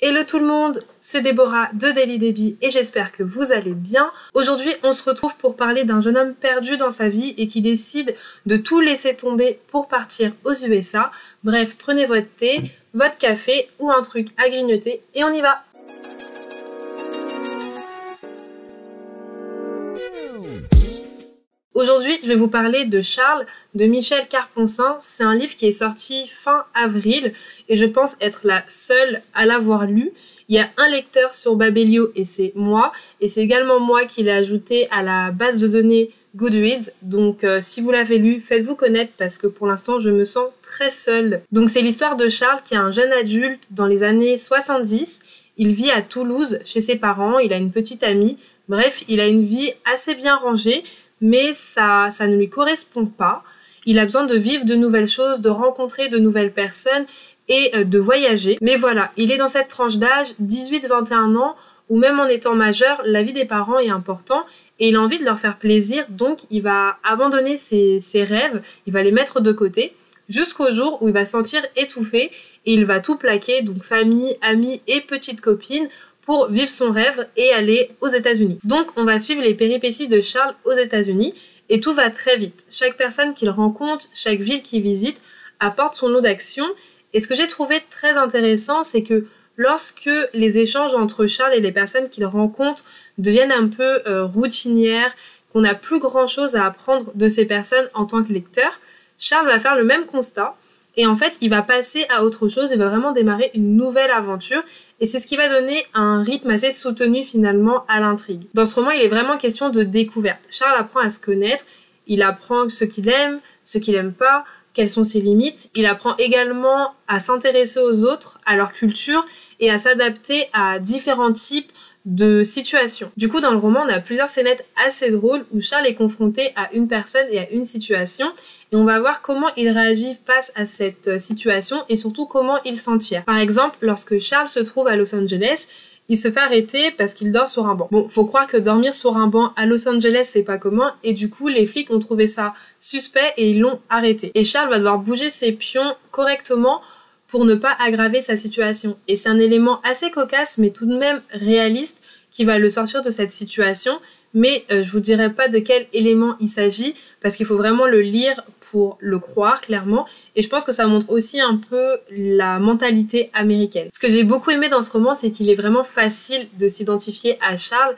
Hello tout le monde, c'est Déborah de Daily Debbie et j'espère que vous allez bien. Aujourd'hui, on se retrouve pour parler d'un jeune homme perdu dans sa vie et qui décide de tout laisser tomber pour partir aux USA. Bref, prenez votre thé, votre café ou un truc à grignoter et on y va. Aujourd'hui, je vais vous parler de Charles de Michel Carponcin. C'est un livre qui est sorti fin avril et je pense être la seule à l'avoir lu. Il y a un lecteur sur Babelio et c'est moi. Et c'est également moi qui l'ai ajouté à la base de données Goodreads. Donc si vous l'avez lu, faites-vous connaître parce que pour l'instant, je me sens très seule. Donc c'est l'histoire de Charles qui est un jeune adulte dans les années 70. Il vit à Toulouse chez ses parents, il a une petite amie. Bref, il a une vie assez bien rangée. Mais ça ne lui correspond pas. Il a besoin de vivre de nouvelles choses, de rencontrer de nouvelles personnes et de voyager. Mais voilà, il est dans cette tranche d'âge, 18-21 ans, où même en étant majeur, la vie des parents est importante et il a envie de leur faire plaisir. Donc, il va abandonner ses rêves, il va les mettre de côté jusqu'au jour où il va se sentir étouffé et il va tout plaquer, donc famille, amis et petite copine, pour vivre son rêve et aller aux États-Unis. Donc, on va suivre les péripéties de Charles aux États-Unis et tout va très vite. Chaque personne qu'il rencontre, chaque ville qu'il visite apporte son lot d'action. Et ce que j'ai trouvé très intéressant, c'est que lorsque les échanges entre Charles et les personnes qu'il rencontre deviennent un peu routinières, qu'on n'a plus grand-chose à apprendre de ces personnes en tant que lecteur, Charles va faire le même constat. Et en fait, il va passer à autre chose, il va vraiment démarrer une nouvelle aventure et c'est ce qui va donner un rythme assez soutenu finalement à l'intrigue. Dans ce roman, il est vraiment question de découverte. Charles apprend à se connaître, il apprend ce qu'il aime, ce qu'il aime pas, quelles sont ses limites. Il apprend également à s'intéresser aux autres, à leur culture et à s'adapter à différents types de situations. Du coup, dans le roman, on a plusieurs scénettes assez drôles où Charles est confronté à une personne et à une situation et on va voir comment il réagit face à cette situation et surtout comment il s'en tire. Par exemple, lorsque Charles se trouve à Los Angeles, il se fait arrêter parce qu'il dort sur un banc. Bon, faut croire que dormir sur un banc à Los Angeles, c'est pas commun et du coup, les flics ont trouvé ça suspect et ils l'ont arrêté. Et Charles va devoir bouger ses pions correctement pour ne pas aggraver sa situation. Et c'est un élément assez cocasse, mais tout de même réaliste, qui va le sortir de cette situation. Mais je vous dirai pas de quel élément il s'agit, parce qu'il faut vraiment le lire pour le croire, clairement. Et je pense que ça montre aussi un peu la mentalité américaine. Ce que j'ai beaucoup aimé dans ce roman, c'est qu'il est vraiment facile de s'identifier à Charles.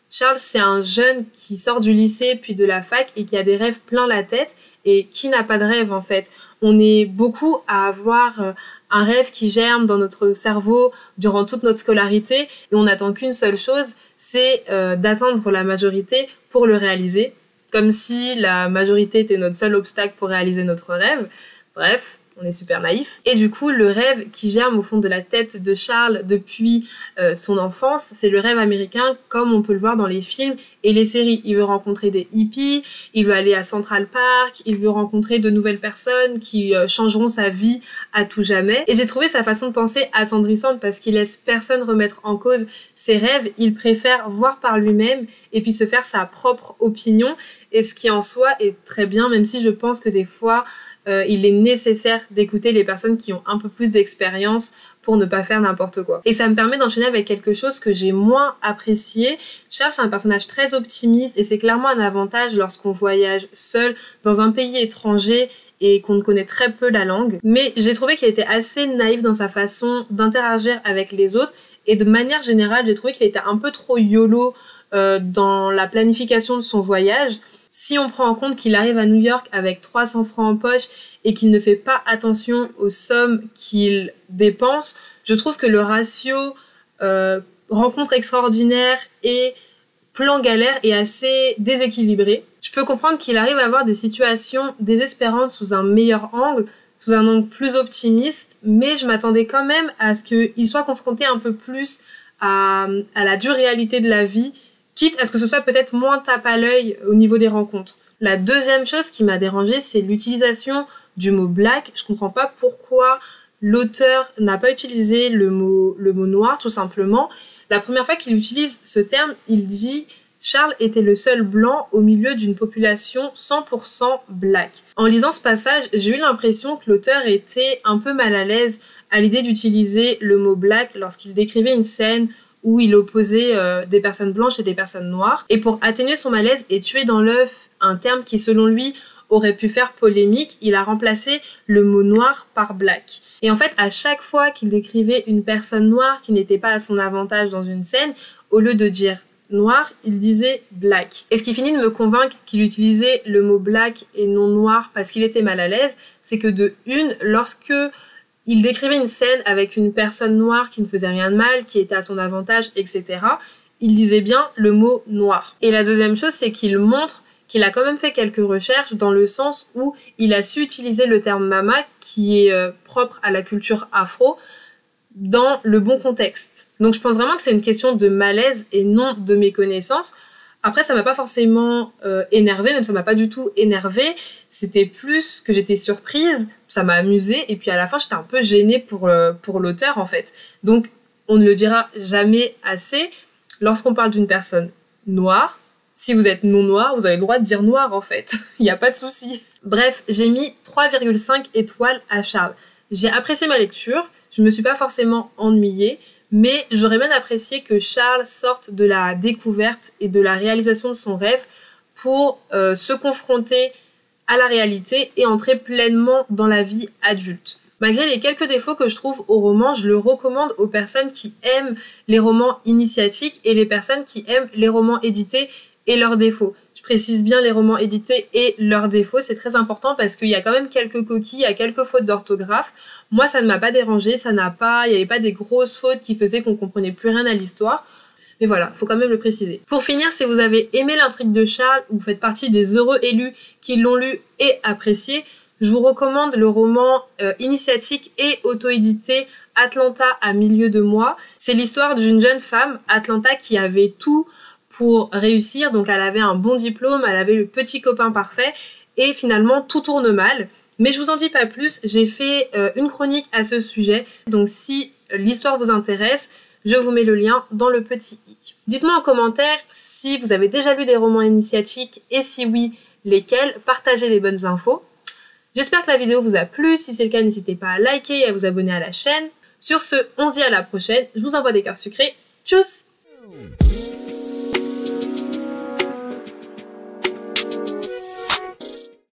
Charles, c'est un jeune qui sort du lycée puis de la fac et qui a des rêves plein la tête. Et qui n'a pas de rêve, en fait? On est beaucoup à avoir un rêve qui germe dans notre cerveau durant toute notre scolarité et on n'attend qu'une seule chose, c'est d'atteindre la majorité pour le réaliser, comme si la majorité était notre seul obstacle pour réaliser notre rêve. Bref, on est super naïf. Et du coup, le rêve qui germe au fond de la tête de Charles depuis son enfance, c'est le rêve américain comme on peut le voir dans les films et les séries. Il veut rencontrer des hippies, il veut aller à Central Park, il veut rencontrer de nouvelles personnes qui changeront sa vie à tout jamais. Et j'ai trouvé sa façon de penser attendrissante parce qu'il laisse personne remettre en cause ses rêves. Il préfère voir par lui-même et puis se faire sa propre opinion. Et ce qui en soi est très bien, même si je pense que des fois, il est nécessaire d'écouter les personnes qui ont un peu plus d'expérience pour ne pas faire n'importe quoi. Et ça me permet d'enchaîner avec quelque chose que j'ai moins apprécié. Charles, c'est un personnage très optimiste et c'est clairement un avantage lorsqu'on voyage seul dans un pays étranger et qu'on ne connaît très peu la langue. Mais j'ai trouvé qu'il était assez naïf dans sa façon d'interagir avec les autres et de manière générale, j'ai trouvé qu'il était un peu trop YOLO dans la planification de son voyage. Si on prend en compte qu'il arrive à New York avec 300 francs en poche et qu'il ne fait pas attention aux sommes qu'il dépense, je trouve que le ratio rencontre extraordinaire et plan galère est assez déséquilibré. Je peux comprendre qu'il arrive à avoir des situations désespérantes sous un meilleur angle, sous un angle plus optimiste, mais je m'attendais quand même à ce qu'il soit confronté un peu plus à la dure réalité de la vie, quitte à ce que ce soit peut-être moins tape à l'œil au niveau des rencontres. La deuxième chose qui m'a dérangée, c'est l'utilisation du mot black. Je comprends pas pourquoi l'auteur n'a pas utilisé le mot noir, tout simplement. La première fois qu'il utilise ce terme, il dit « Charles était le seul blanc au milieu d'une population 100% black. En lisant ce passage, j'ai eu l'impression que l'auteur était un peu mal à l'aise à l'idée d'utiliser le mot black lorsqu'il décrivait une scène où il opposait des personnes blanches et des personnes noires. Et pour atténuer son malaise et tuer dans l'œuf un terme qui, selon lui, aurait pu faire polémique, il a remplacé le mot noir par black. Et en fait, à chaque fois qu'il décrivait une personne noire qui n'était pas à son avantage dans une scène, au lieu de dire noir, il disait black. Et ce qui finit de me convaincre qu'il utilisait le mot black et non noir parce qu'il était mal à l'aise, c'est que de une, lorsque il décrivait une scène avec une personne noire qui ne faisait rien de mal, qui était à son avantage, etc., il disait bien le mot noir. Et la deuxième chose, c'est qu'il montre qu'il a quand même fait quelques recherches dans le sens où il a su utiliser le terme mama, qui est propre à la culture afro, dans le bon contexte. Donc je pense vraiment que c'est une question de malaise et non de méconnaissance. Après, ça m'a pas forcément énervée, même ça m'a pas du tout énervée. C'était plus que j'étais surprise, ça m'a amusée, et puis à la fin, j'étais un peu gênée pour l'auteur, en fait. Donc, on ne le dira jamais assez. Lorsqu'on parle d'une personne noire, si vous êtes non noir, vous avez le droit de dire noir, en fait. Il n'y a pas de souci. Bref, j'ai mis 3,5 étoiles à Charles. J'ai apprécié ma lecture, je me suis pas forcément ennuyée, mais j'aurais bien apprécié que Charles sorte de la découverte et de la réalisation de son rêve pour se confronter à la réalité et entrer pleinement dans la vie adulte. Malgré les quelques défauts que je trouve au roman, je le recommande aux personnes qui aiment les romans initiatiques et les personnes qui aiment les romans édités et leurs défauts. Je précise bien les romans édités et leurs défauts, c'est très important parce qu'il y a quand même quelques coquilles, il y a quelques fautes d'orthographe. Moi, ça ne m'a pas dérangé, il n'y avait pas des grosses fautes qui faisaient qu'on comprenait plus rien à l'histoire. Mais voilà, faut quand même le préciser. Pour finir, si vous avez aimé l'intrigue de Charles ou vous faites partie des heureux élus qui l'ont lu et apprécié, je vous recommande le roman initiatique et auto-édité Atlanta à milieu de mois. C'est l'histoire d'une jeune femme, Atlanta, qui avait tout pour réussir. Donc elle avait un bon diplôme, elle avait le petit copain parfait et finalement tout tourne mal. Mais je vous en dis pas plus, j'ai fait une chronique à ce sujet. Donc si l'histoire vous intéresse, je vous mets le lien dans le petit i. Dites-moi en commentaire si vous avez déjà lu des romans initiatiques et si oui, lesquels. Partagez les bonnes infos. J'espère que la vidéo vous a plu. Si c'est le cas, n'hésitez pas à liker et à vous abonner à la chaîne. Sur ce, on se dit à la prochaine. Je vous envoie des cœurs sucrés. Tchuss!